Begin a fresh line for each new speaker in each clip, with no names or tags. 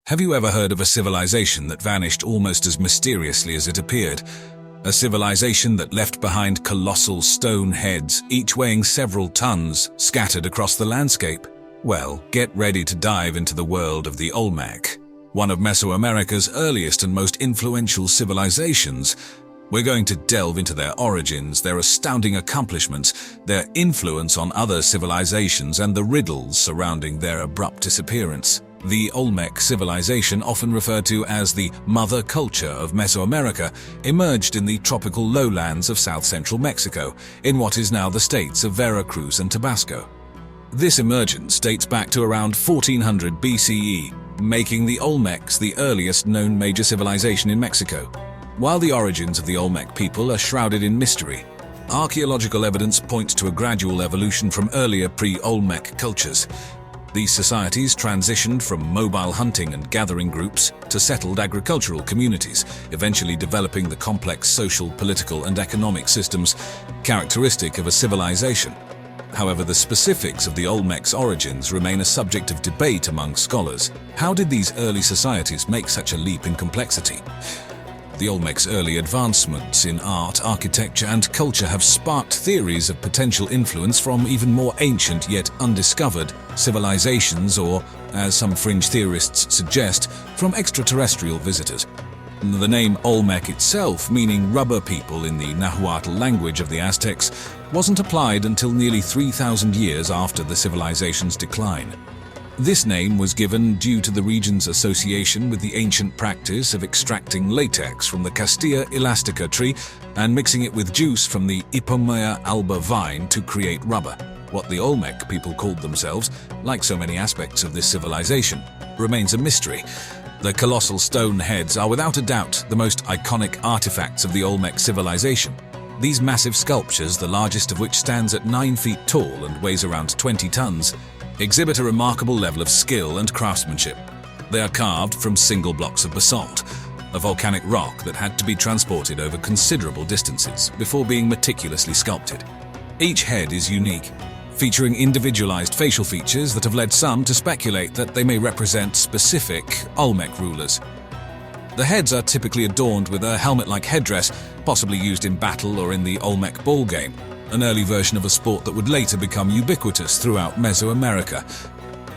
Have you ever heard of a civilization that vanished almost as mysteriously as it appeared? A civilization that left behind colossal stone heads, each weighing several tons, scattered across the landscape? Well, get ready to dive into the world of the Olmec, one of Mesoamerica's earliest and most influential civilizations. We're going to delve into their origins, their astounding accomplishments, their influence on other civilizations, and the riddles surrounding their abrupt disappearance. The Olmec civilization, often referred to as the mother culture of Mesoamerica, emerged in the tropical lowlands of south-central Mexico, in what is now the states of Veracruz and Tabasco. This emergence dates back to around 1400 BCE, making the Olmecs the earliest known major civilization in Mexico. While the origins of the Olmec people are shrouded in mystery, archaeological evidence points to a gradual evolution from earlier pre-Olmec cultures. These societies transitioned from mobile hunting and gathering groups to settled agricultural communities, eventually developing the complex social, political, and economic systems characteristic of a civilization. However, the specifics of the Olmecs' origins remain a subject of debate among scholars. How did these early societies make such a leap in complexity? The Olmecs' early advancements in art, architecture, and culture have sparked theories of potential influence from even more ancient yet undiscovered civilizations, or, as some fringe theorists suggest, from extraterrestrial visitors. The name Olmec itself, meaning rubber people in the Nahuatl language of the Aztecs, wasn't applied until nearly 3,000 years after the civilization's decline. This name was given due to the region's association with the ancient practice of extracting latex from the Castilla elastica tree and mixing it with juice from the Ipomoea alba vine to create rubber. What the Olmec people called themselves, like so many aspects of this civilization, remains a mystery. The colossal stone heads are without a doubt the most iconic artifacts of the Olmec civilization. These massive sculptures, the largest of which stands at 9 feet tall and weighs around 20 tons, exhibit a remarkable level of skill and craftsmanship. They are carved from single blocks of basalt, a volcanic rock that had to be transported over considerable distances before being meticulously sculpted. Each head is unique, featuring individualized facial features that have led some to speculate that they may represent specific Olmec rulers. The heads are typically adorned with a helmet-like headdress, possibly used in battle or in the Olmec ball game, an early version of a sport that would later become ubiquitous throughout Mesoamerica.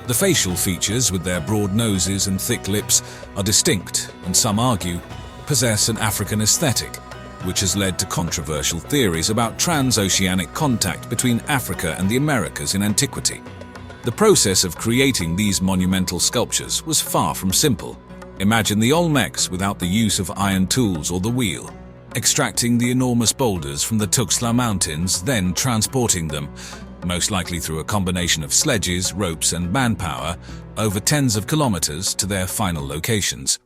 The facial features, with their broad noses and thick lips, are distinct and, some argue, possess an African aesthetic, which has led to controversial theories about transoceanic contact between Africa and the Americas in antiquity. The process of creating these monumental sculptures was far from simple. Imagine the Olmecs without the use of iron tools or the wheel, extracting the enormous boulders from the Tuxtla Mountains, then transporting them, most likely through a combination of sledges, ropes, and manpower, over tens of kilometers to their final locations.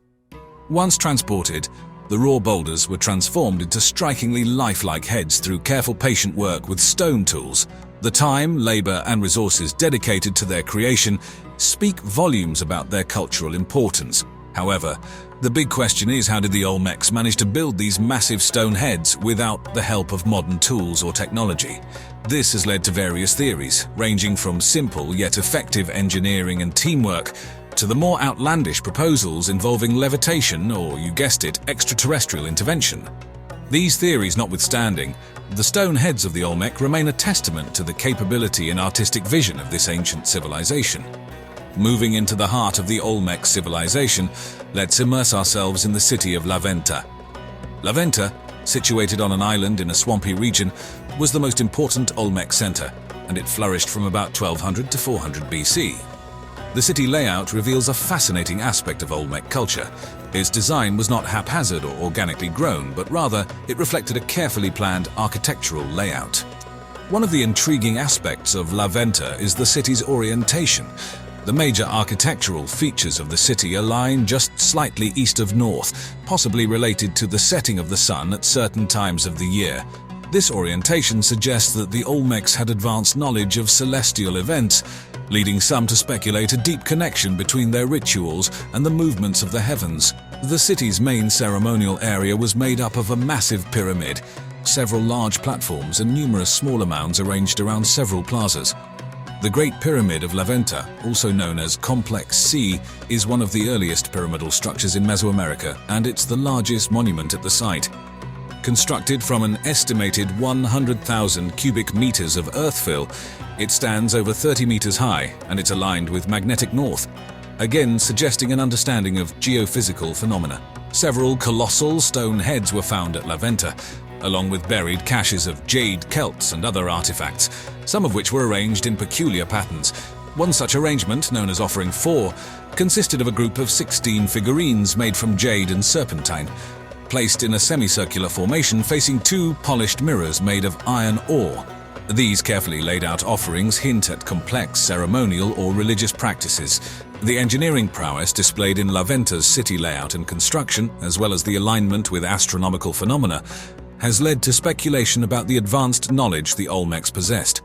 Once transported, the raw boulders were transformed into strikingly lifelike heads through careful, patient work with stone tools. The time, labor, and resources dedicated to their creation speak volumes about their cultural importance. However, the big question is, how did the Olmecs manage to build these massive stone heads without the help of modern tools or technology? This has led to various theories, ranging from simple yet effective engineering and teamwork to the more outlandish proposals involving levitation or, you guessed it, extraterrestrial intervention. These theories notwithstanding, the stone heads of the Olmec remain a testament to the capability and artistic vision of this ancient civilization. Moving into the heart of the Olmec civilization, let's immerse ourselves in the city of Venta. Venta, situated on an island in a swampy region, was the most important Olmec center, and it flourished from about 1200 to 400 BC. The city layout reveals a fascinating aspect of Olmec culture. Its design was not haphazard or organically grown, but rather it reflected a carefully planned architectural layout. One of the intriguing aspects of Venta is the city's orientation. The major architectural features of the city align just slightly east of north, possibly related to the setting of the sun at certain times of the year. This orientation suggests that the Olmecs had advanced knowledge of celestial events, leading some to speculate a deep connection between their rituals and the movements of the heavens. The city's main ceremonial area was made up of a massive pyramid, several large platforms, and numerous smaller mounds arranged around several plazas. The Great Pyramid of Venta, also known as Complex C, is one of the earliest pyramidal structures in Mesoamerica, and it's the largest monument at the site. Constructed from an estimated 100,000 cubic meters of earthfill, it stands over 30 meters high, and it's aligned with magnetic north, again suggesting an understanding of geophysical phenomena. Several colossal stone heads were found at Venta, along with buried caches of jade celts and other artifacts, some of which were arranged in peculiar patterns. One such arrangement, known as Offering 4, consisted of a group of 16 figurines made from jade and serpentine, placed in a semicircular formation facing two polished mirrors made of iron ore. These carefully laid out offerings hint at complex ceremonial or religious practices. The engineering prowess displayed in Venta's city layout and construction, as well as the alignment with astronomical phenomena, has led to speculation about the advanced knowledge the Olmecs possessed.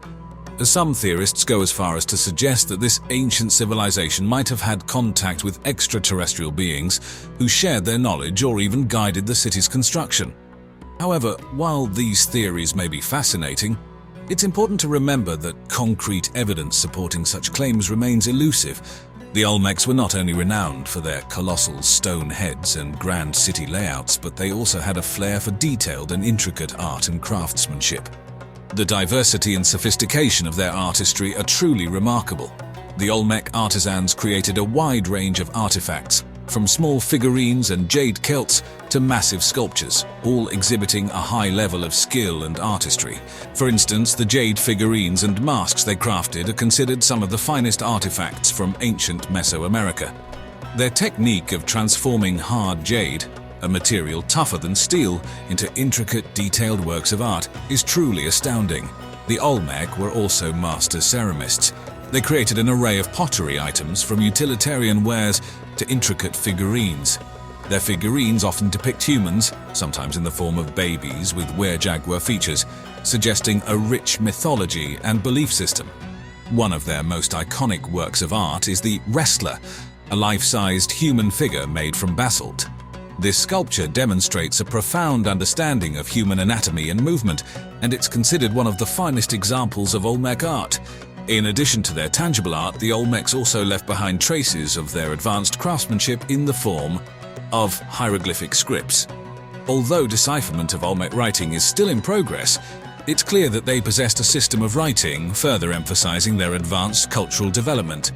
Some theorists go as far as to suggest that this ancient civilization might have had contact with extraterrestrial beings who shared their knowledge or even guided the city's construction. However, while these theories may be fascinating, it's important to remember that concrete evidence supporting such claims remains elusive. The Olmecs were not only renowned for their colossal stone heads and grand city layouts, but they also had a flair for detailed and intricate art and craftsmanship. The diversity and sophistication of their artistry are truly remarkable. The Olmec artisans created a wide range of artifacts, from small figurines and jade celts to massive sculptures, all exhibiting a high level of skill and artistry. For instance, the jade figurines and masks they crafted are considered some of the finest artifacts from ancient Mesoamerica. Their technique of transforming hard jade, a material tougher than steel, into intricate, detailed works of art is truly astounding. The Olmec were also master ceramists. They created an array of pottery items, from utilitarian wares to intricate figurines. Their figurines often depict humans, sometimes in the form of babies with were-jaguar features, suggesting a rich mythology and belief system. One of their most iconic works of art is the Wrestler, a life-sized human figure made from basalt. This sculpture demonstrates a profound understanding of human anatomy and movement, and it's considered one of the finest examples of Olmec art. In addition to their tangible art, the Olmecs also left behind traces of their advanced craftsmanship in the form of hieroglyphic scripts. Although decipherment of Olmec writing is still in progress, it's clear that they possessed a system of writing, further emphasizing their advanced cultural development.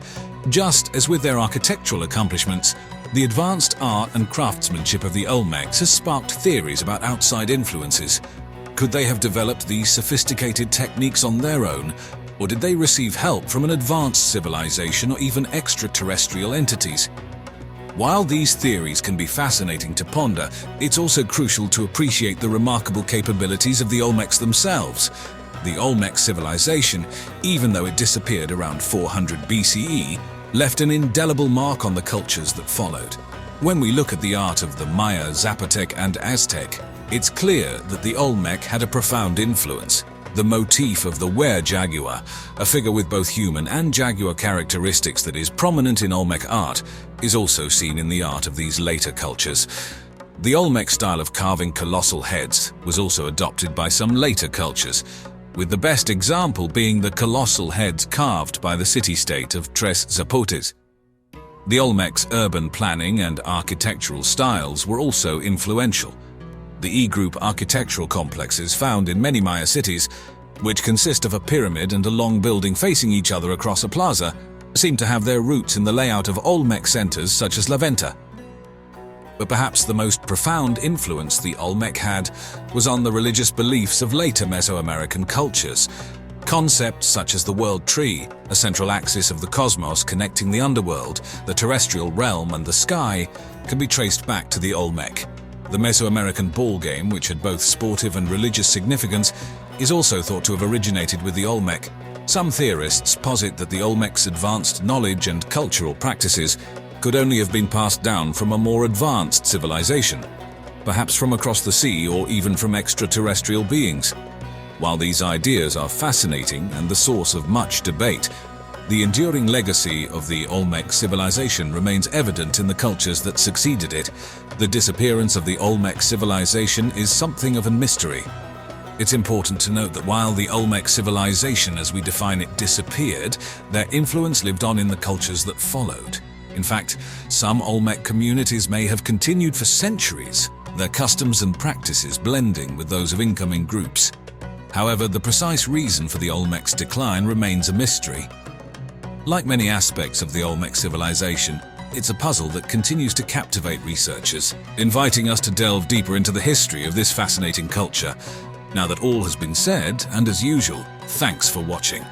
Just as with their architectural accomplishments, the advanced art and craftsmanship of the Olmecs has sparked theories about outside influences. Could they have developed these sophisticated techniques on their own, or did they receive help from an advanced civilization or even extraterrestrial entities? While these theories can be fascinating to ponder, it's also crucial to appreciate the remarkable capabilities of the Olmecs themselves. The Olmec civilization, even though it disappeared around 400 BCE, left an indelible mark on the cultures that followed. When we look at the art of the Maya, Zapotec, and Aztec, it's clear that the Olmec had a profound influence. The motif of the were-jaguar, a figure with both human and jaguar characteristics that is prominent in Olmec art, is also seen in the art of these later cultures. The Olmec style of carving colossal heads was also adopted by some later cultures, with the best example being the colossal heads carved by the city-state of Tres Zapotes. The Olmec's urban planning and architectural styles were also influential. The E-group architectural complexes found in many Maya cities, which consist of a pyramid and a long building facing each other across a plaza, seem to have their roots in the layout of Olmec centers such as Venta. But perhaps the most profound influence the Olmec had was on the religious beliefs of later Mesoamerican cultures. Concepts such as the world tree, a central axis of the cosmos connecting the underworld, the terrestrial realm, and the sky, can be traced back to the Olmec. The Mesoamerican ball game, which had both sportive and religious significance, is also thought to have originated with the Olmec. Some theorists posit that the Olmec's advanced knowledge and cultural practices could only have been passed down from a more advanced civilization, perhaps from across the sea or even from extraterrestrial beings. While these ideas are fascinating and the source of much debate, the enduring legacy of the Olmec civilization remains evident in the cultures that succeeded it. The disappearance of the Olmec civilization is something of a mystery. It's important to note that while the Olmec civilization as we define it disappeared, their influence lived on in the cultures that followed. In fact, some Olmec communities may have continued for centuries, their customs and practices blending with those of incoming groups. However, the precise reason for the Olmec's decline remains a mystery. Like many aspects of the Olmec civilization, it's a puzzle that continues to captivate researchers, inviting us to delve deeper into the history of this fascinating culture. Now that all has been said, and as usual, thanks for watching.